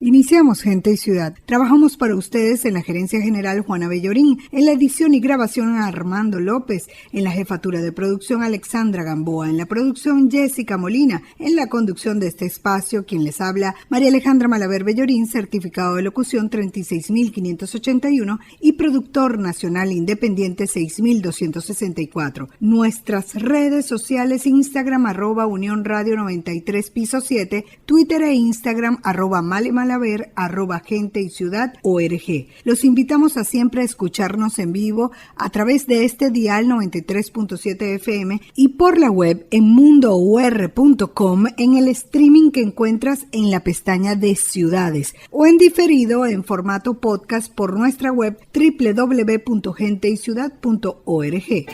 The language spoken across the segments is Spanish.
Iniciamos Gente y Ciudad. Trabajamos para ustedes en la Gerencia General Juana Bellorín, en la edición y grabación Armando López, en la jefatura de producción Alexandra Gamboa, en la producción Jessica Molina, en la conducción de este espacio, quien les habla, María Alejandra Malaver Bellorín, certificado de locución 36581 y productor nacional independiente 6264. Nuestras redes sociales: Instagram @Unión Radio 93 Piso 7, Twitter e Instagram @Malaver, @Gente y Ciudad ORG. Los invitamos a siempre escucharnos en vivo a través de este dial 93.7 FM y por la web en mundour.com, en el streaming que encuentras en la pestaña de Ciudades, o en diferido en formato podcast por nuestra web www.genteyciudad.org.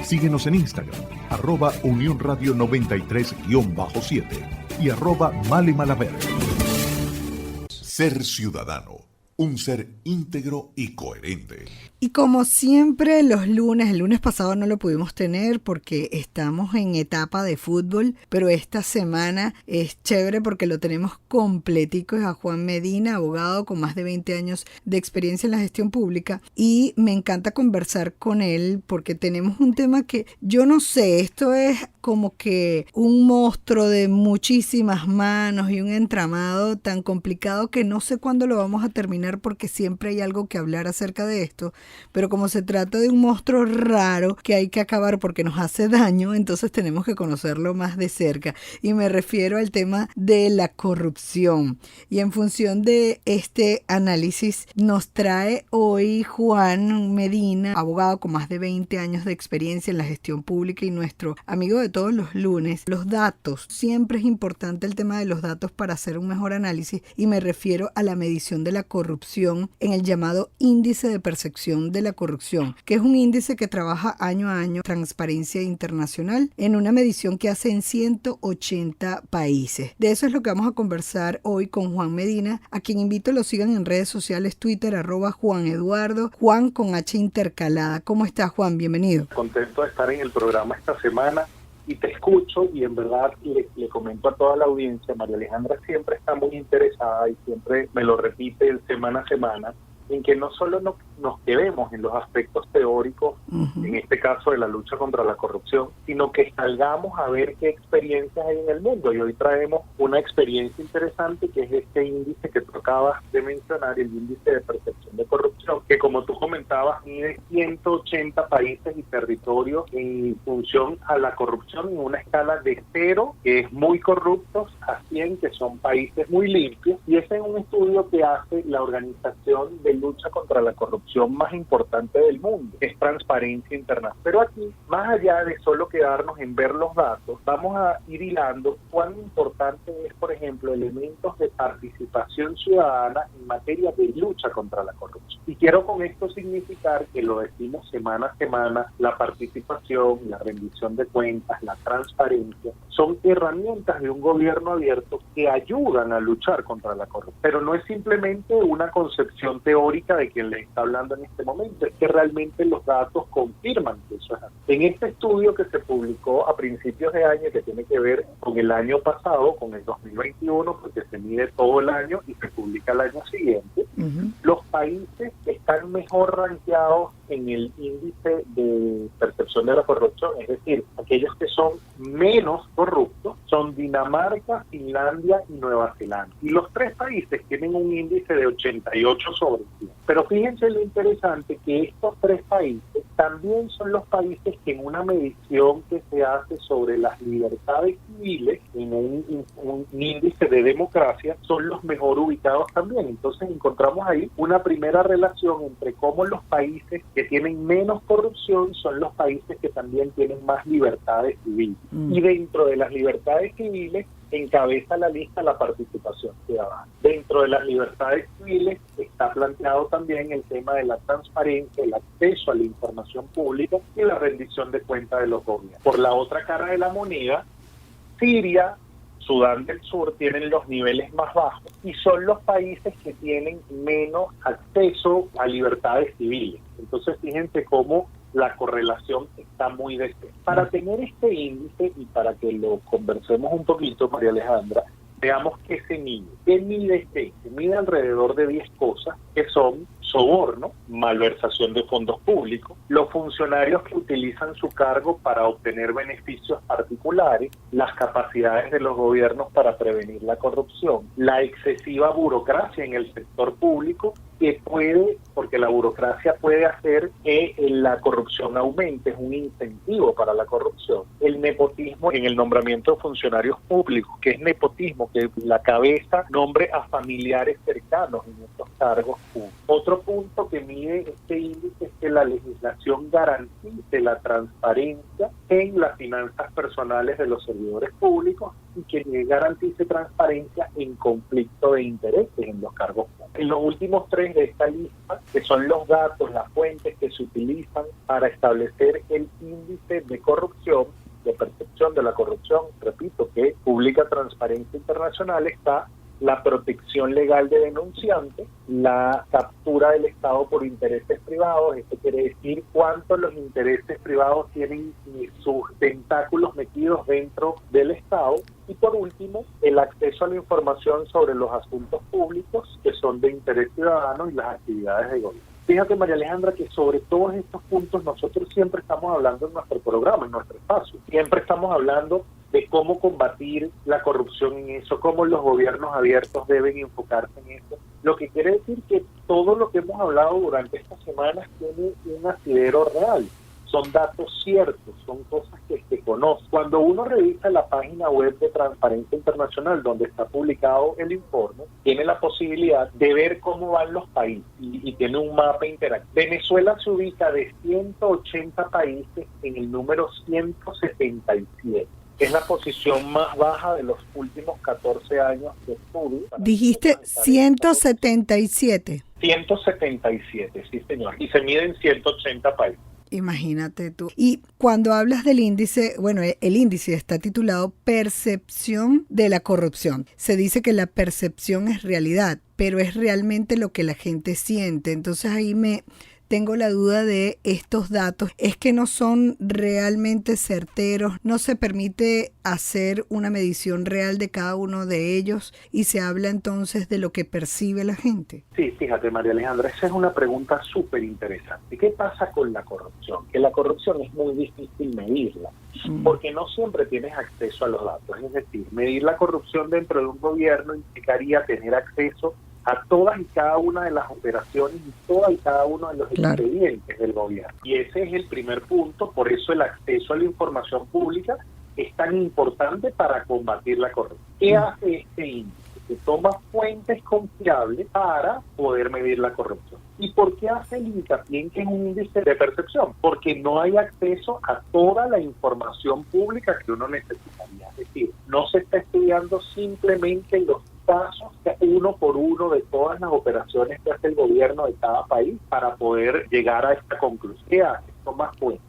Síguenos en Instagram, @Unión Radio 93-7 y @Male Malaver. Ser ciudadano, un ser íntegro y coherente. Y como siempre el lunes pasado no lo pudimos tener porque estamos en etapa de fútbol, pero esta semana es chévere porque lo tenemos completico. Es a Juan Medina, abogado con más de 20 años de experiencia en la gestión pública, y me encanta conversar con él porque tenemos un tema que yo no sé, esto es como que un monstruo de muchísimas manos y un entramado tan complicado que no sé cuándo lo vamos a terminar, porque siempre hay algo que hablar acerca de esto. Pero como se trata de un monstruo raro que hay que acabar porque nos hace daño, entonces tenemos que conocerlo más de cerca. Y me refiero al tema de la corrupción. Y en función de este análisis nos trae hoy Juan Medina, abogado con más de 20 años de experiencia en la gestión pública y nuestro amigo de todos los lunes. Los datos, siempre es importante el tema de los datos para hacer un mejor análisis, y me refiero a la medición de la corrupción en el llamado Índice de Percepción de la Corrupción, que es un índice que trabaja año a año Transparencia Internacional en una medición que hace en 180 países. De eso es lo que vamos a conversar hoy con Juan Medina, a quien invito a lo sigan en redes sociales, Twitter @JuanEduardo, Juan con H intercalada. ¿Cómo estás, Juan? Bienvenido. Contento de estar en el programa esta semana y te escucho, y en verdad le comento a toda la audiencia, María Alejandra siempre está muy interesada y siempre me lo repite semana a semana, en que no solo nos quedemos en los aspectos teóricos, en este caso de la lucha contra la corrupción, sino que salgamos a ver qué experiencias hay en el mundo. Y hoy traemos una experiencia interesante, que es este índice que tú acabas de mencionar, el índice de percepción de corrupción, que, como tú comentabas, mide 180 países y territorios en función a la corrupción en una escala de 0, que es muy corruptos, a 100, que son países muy limpios. Y ese es un estudio que hace la Organización de Lucha contra la Corrupción más importante del mundo, es Transparencia Internacional. Pero aquí, más allá de solo quedarnos en ver los datos, vamos a ir hilando cuán importante es, por ejemplo, elementos de participación ciudadana en materia de lucha contra la corrupción. Y quiero con esto significar que, lo decimos semana a semana, la participación, la rendición de cuentas, la transparencia, son herramientas de un gobierno abierto que ayudan a luchar contra la corrupción. Pero no es simplemente una concepción teórica de quien les está hablando en este momento, es que realmente los datos confirman que eso es así. En este estudio que se publicó a principios de año, que tiene que ver con el año pasado, con el 2021, porque se mide todo el año y se publica el año siguiente, los países que están mejor rankeados en el índice de percepción de la corrupción, es decir, aquellos que son menos corruptos, son Dinamarca, Finlandia y Nueva Zelanda. Y los tres países tienen un índice de 88 sobre 100. Pero fíjense lo interesante, que estos tres países también son los países que, en una medición que se hace sobre las libertades civiles, en un índice de democracia, son los mejor ubicados también. Entonces encontramos ahí una primera relación entre cómo los países que tienen menos corrupción son los países que también tienen más libertades civiles. Y dentro de las libertades civiles encabeza la lista la participación ciudadana. Dentro de las libertades civiles está planteado también el tema de la transparencia, el acceso a la información pública y la rendición de cuentas de los gobiernos. Por la otra cara de la moneda, Siria, Sudán del Sur tienen los niveles más bajos y son los países que tienen menos acceso a libertades civiles. Entonces, fíjense cómo la correlación está muy de cerca. Para tener este índice y para que lo conversemos un poquito, María Alejandra, Veamos qué se mide. ¿Qué mide este? Se mide alrededor de 10 cosas que son soborno, malversación de fondos públicos, los funcionarios que utilizan su cargo para obtener beneficios particulares, las capacidades de los gobiernos para prevenir la corrupción, la excesiva burocracia en el sector público que puede, porque la burocracia puede hacer que la corrupción aumente, es un incentivo para la corrupción, el nepotismo en el nombramiento de funcionarios públicos, que es nepotismo, que la cabeza nombre a familiares cercanos en estos cargos públicos. Otro punto que mide este índice es que la legislación garantice la transparencia en las finanzas personales de los servidores públicos y que garantice transparencia en conflicto de intereses en los cargos públicos. En los últimos 3 de esta lista, que son los datos, las fuentes que se utilizan para establecer el índice de corrupción, de percepción de la corrupción, repito, que publica Transparencia Internacional, está la protección legal de denunciantes, la captura del Estado por intereses privados. Esto quiere decir cuánto los intereses privados tienen sus tentáculos metidos dentro del Estado. Y por último, el acceso a la información sobre los asuntos públicos que son de interés ciudadano y las actividades de gobierno. Fíjate, María Alejandra, que sobre todos estos puntos nosotros siempre estamos hablando en nuestro programa, en nuestro espacio. Siempre estamos hablando de cómo combatir la corrupción en eso, cómo los gobiernos abiertos deben enfocarse en eso. Lo que quiere decir que todo lo que hemos hablado durante estas semanas tiene un asidero real. Son datos ciertos, son cosas que se conocen. Cuando uno revisa la página web de Transparencia Internacional, donde está publicado el informe, tiene la posibilidad de ver cómo van los países y tiene un mapa interactivo. Venezuela se ubica de 180 países en el número 177. Es la posición más baja de los últimos 14 años de estudio. Dijiste 177. 177, sí señor. Y se mide en 180 países. Imagínate tú. Y cuando hablas del índice, bueno, el índice está titulado Percepción de la corrupción. Se dice que la percepción es realidad, pero es realmente lo que la gente siente. Entonces ahí tengo la duda de estos datos. Es que no son realmente certeros, no se permite hacer una medición real de cada uno de ellos y se habla entonces de lo que percibe la gente. Sí, fíjate, María Alejandra, esa es una pregunta súper interesante. ¿Qué pasa con la corrupción? Que la corrupción es muy difícil medirla, porque no siempre tienes acceso a los datos. Es decir, medir la corrupción dentro de un gobierno implicaría tener acceso a todas y cada una de las operaciones y todas y cada uno de los expedientes del gobierno. Y ese es el primer punto, por eso el acceso a la información pública es tan importante para combatir la corrupción. ¿Qué hace este índice? Que toma fuentes confiables para poder medir la corrupción. ¿Y por qué hace el hincapié en que es un índice de percepción? Porque no hay acceso a toda la información pública que uno necesitaría. Es decir, no se está estudiando simplemente los pasos uno por uno de todas las operaciones que hace el gobierno de cada país para poder llegar a esta conclusión. ¿Qué hace? Toma fuentes.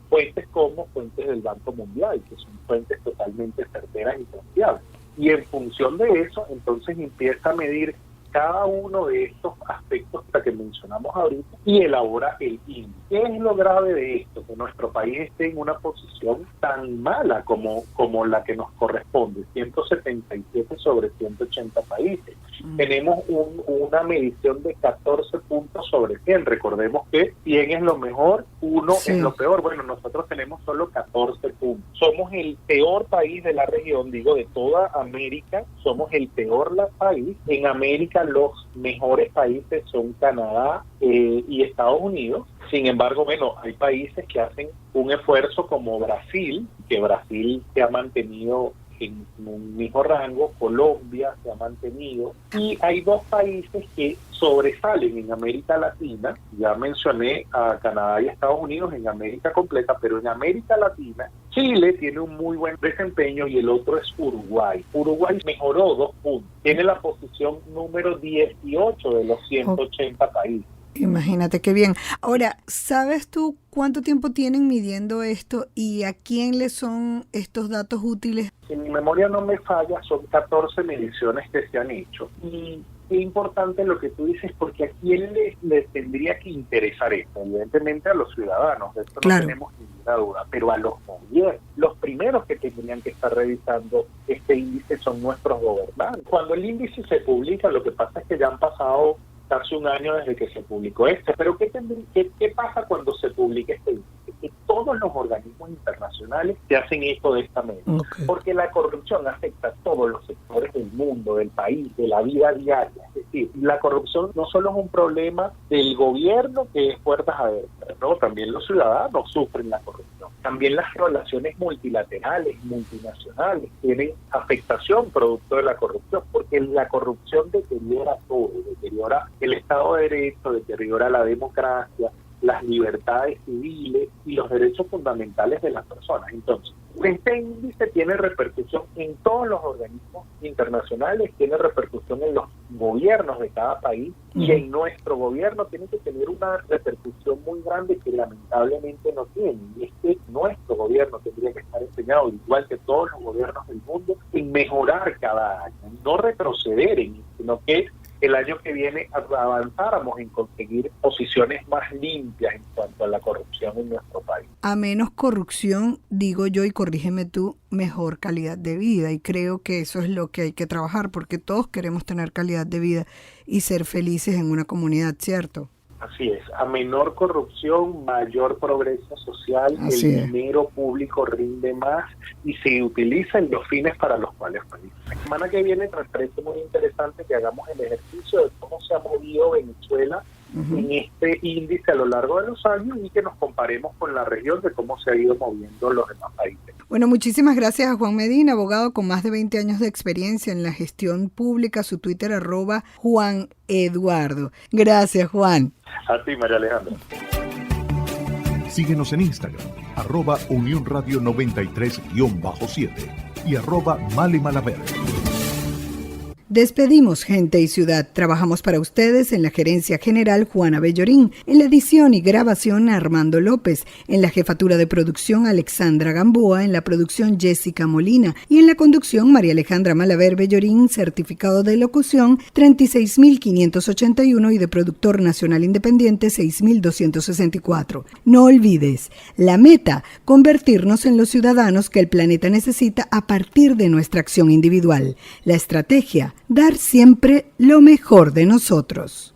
Fuentes como fuentes del Banco Mundial, que son fuentes totalmente certeras y confiables. Y en función de eso, entonces empieza a medir cada uno de estos aspectos que mencionamos ahorita y elabora el índice. ¿Qué es lo grave de esto? Que nuestro país esté en una posición tan mala como la que nos corresponde, 177 sobre 180 países. Tenemos una medición de 14 puntos sobre 100. Recordemos que 100 es lo mejor, 1 es lo peor. Bueno, nosotros tenemos solo 14 puntos. Somos el peor país de la región, digo, de toda América. Somos el peor país. En América los mejores países son Canadá y Estados Unidos. Sin embargo, bueno, hay países que hacen un esfuerzo como Brasil, que Brasil se ha mantenido en un mismo rango, Colombia se ha mantenido, y hay 2 países que sobresalen en América Latina. Ya mencioné a Canadá y Estados Unidos en América completa, pero en América Latina Chile tiene un muy buen desempeño y el otro es Uruguay. Uruguay mejoró 2 puntos, tiene la posición número 18 de los 180 países. Imagínate qué bien. Ahora, ¿sabes tú cuánto tiempo tienen midiendo esto y a quién le son estos datos útiles? Si mi memoria no me falla, son 14 mediciones que se han hecho. Y es importante lo que tú dices, porque a quién le tendría que interesar esto. Evidentemente a los ciudadanos, de esto no tenemos ninguna duda, pero a los gobiernos, los primeros que tendrían que estar revisando este índice son nuestros gobernantes. Cuando el índice se publica, lo que pasa es que ya han pasado casi un año desde que se publicó pero ¿qué pasa cuando se publica este índice? Que todos los organismos internacionales se hacen esto de esta manera, porque la corrupción afecta a todos los sectores del mundo, del país, de la vida diaria. Es decir, la corrupción no solo es un problema del gobierno, que es puertas abiertas, no, también los ciudadanos sufren la corrupción. También las relaciones multilaterales, multinacionales, tienen afectación producto de la corrupción, porque la corrupción deteriora todo, deteriora el Estado de Derecho, deteriora la democracia, las libertades civiles y los derechos fundamentales de las personas. Entonces, este índice tiene repercusión en todos los organismos internacionales, tiene repercusión en los gobiernos de cada país, y en nuestro gobierno tiene que tener una repercusión muy grande que lamentablemente no tiene. Y es que nuestro gobierno tendría que estar empeñado, igual que todos los gobiernos del mundo, en mejorar cada año, no retroceder sino que el año que viene avanzáramos en conseguir posiciones más limpias en cuanto a la corrupción en nuestro país. A menos corrupción, digo yo, y corrígeme tú, mejor calidad de vida. Y creo que eso es lo que hay que trabajar, porque todos queremos tener calidad de vida y ser felices en una comunidad, ¿cierto? Así es, a menor corrupción, mayor progreso social, el dinero público rinde más y se utiliza en los fines para los cuales fue. La semana que viene me parece muy interesante que hagamos el ejercicio de cómo se ha movido Venezuela en este índice a lo largo de los años y que nos comparemos con la región de cómo se ha ido moviendo los demás países. Bueno, muchísimas gracias a Juan Medina, abogado con más de 20 años de experiencia en la gestión pública. Su Twitter @JuanEduardo. Gracias, Juan. A ti, María Alejandra. Síguenos en Instagram, @Unión Radio 93-7 y @Male Despedimos Gente y Ciudad. Trabajamos para ustedes en la gerencia general Juana Bellorín, en la edición y grabación Armando López, en la jefatura de producción Alexandra Gamboa, en la producción Jessica Molina y en la conducción María Alejandra Malaver Bellorín, certificado de locución 36.581 y de productor nacional independiente 6.264. No olvides, la meta, convertirnos en los ciudadanos que el planeta necesita a partir de nuestra acción individual. La estrategia, dar siempre lo mejor de nosotros.